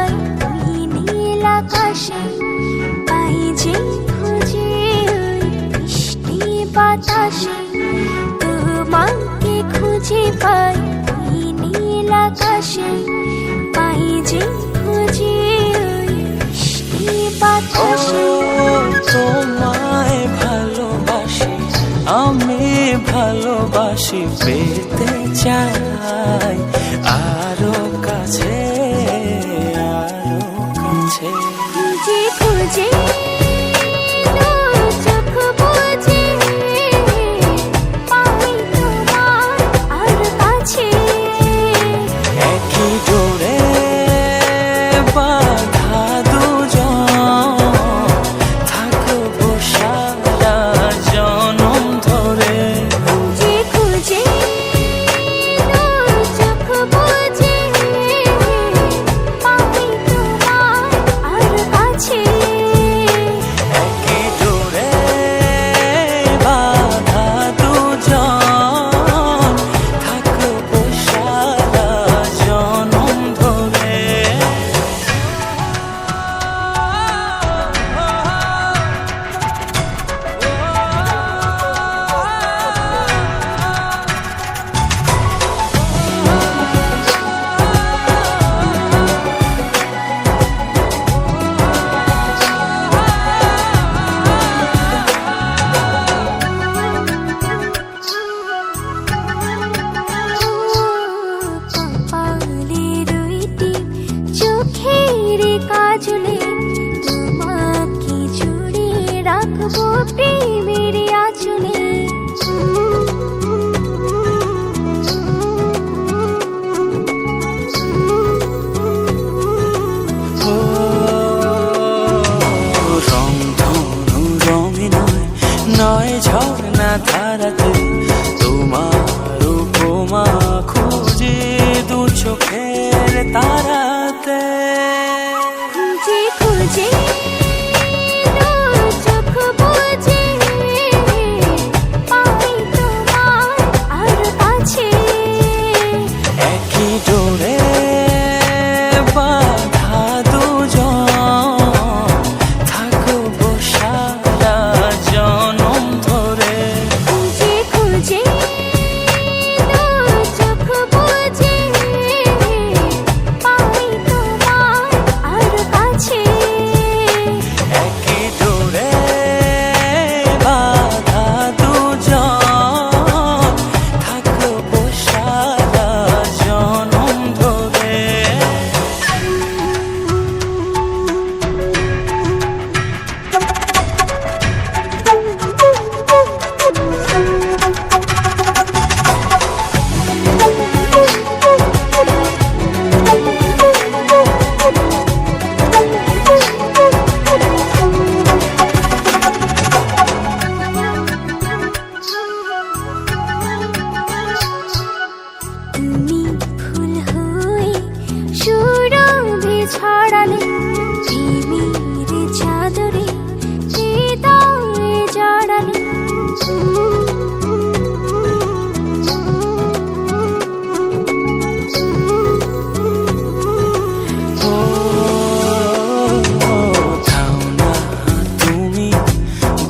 পাই ওই নীল আকাশে, পাই যে খুঁজে ওই মিষ্টি বাতাসে। তোমাকে খুঁজে পাই ওই নীল আকাশে, পাই যে খুঁজে ওই মিষ্টি বাতাসে। তোমায় ভালোবাসি, আমি ভালোবাসি, পেতে চাই আরো কাছে, আরো কাছে। খুঁজে খুঁজে চোখ বুজে পাই তোমার আর কাছে। একই ডোরে বাঁধা দুজন, থাকবো সারা জনম ধরে। খুঁজে খুঁজে চোখ বুজে পাই তোমার আর কাছে। একই ডোরে বাঁধা দুজন, থাকবো সারা জনম ধরে। কপালে রইটি চোখের কাজলে, তোমাকে জুড়ে রাখবো প্রেমের আঁচলে। রংধনু রঙে নয়, নয় ঝর্ণা ধারাতে, তোমার উপমা খুঁজে দু চোখের তারাতে। খুঁজে খুঁজে চোখ বুজে পাই তোমার আর কাছে। একই ডোরে বাঁধা দুজন, থাকবো সারা জনম ধরে। খুঁজে খুঁজে চোখ বুজে পাই তোমার আর কাছে। একই ডোরে বাঁধা দুজন, থাকবো সারা জনম ধরে। তুমি ফুল হয়ে সুরভি ছড়ালে, প্রেমের চাদরে হৃদয়ে জড়ালে। ও থাও না তুমি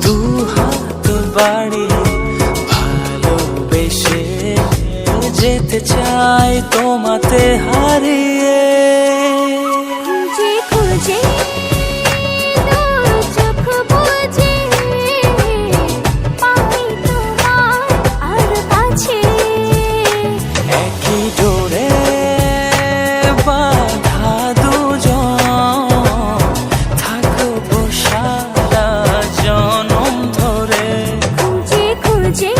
দু হাত বাড়িয়ে, ভালোবেসে যেতে চাই তোমাতে হারিয়ে। খুঁজে খুঁজে চোখ বুজে পাই তোমার আর কাছে। একই ডোরে বাঁধা দুজন, থাকবো সারা জনম ধরে। খুঁজে খুঁজে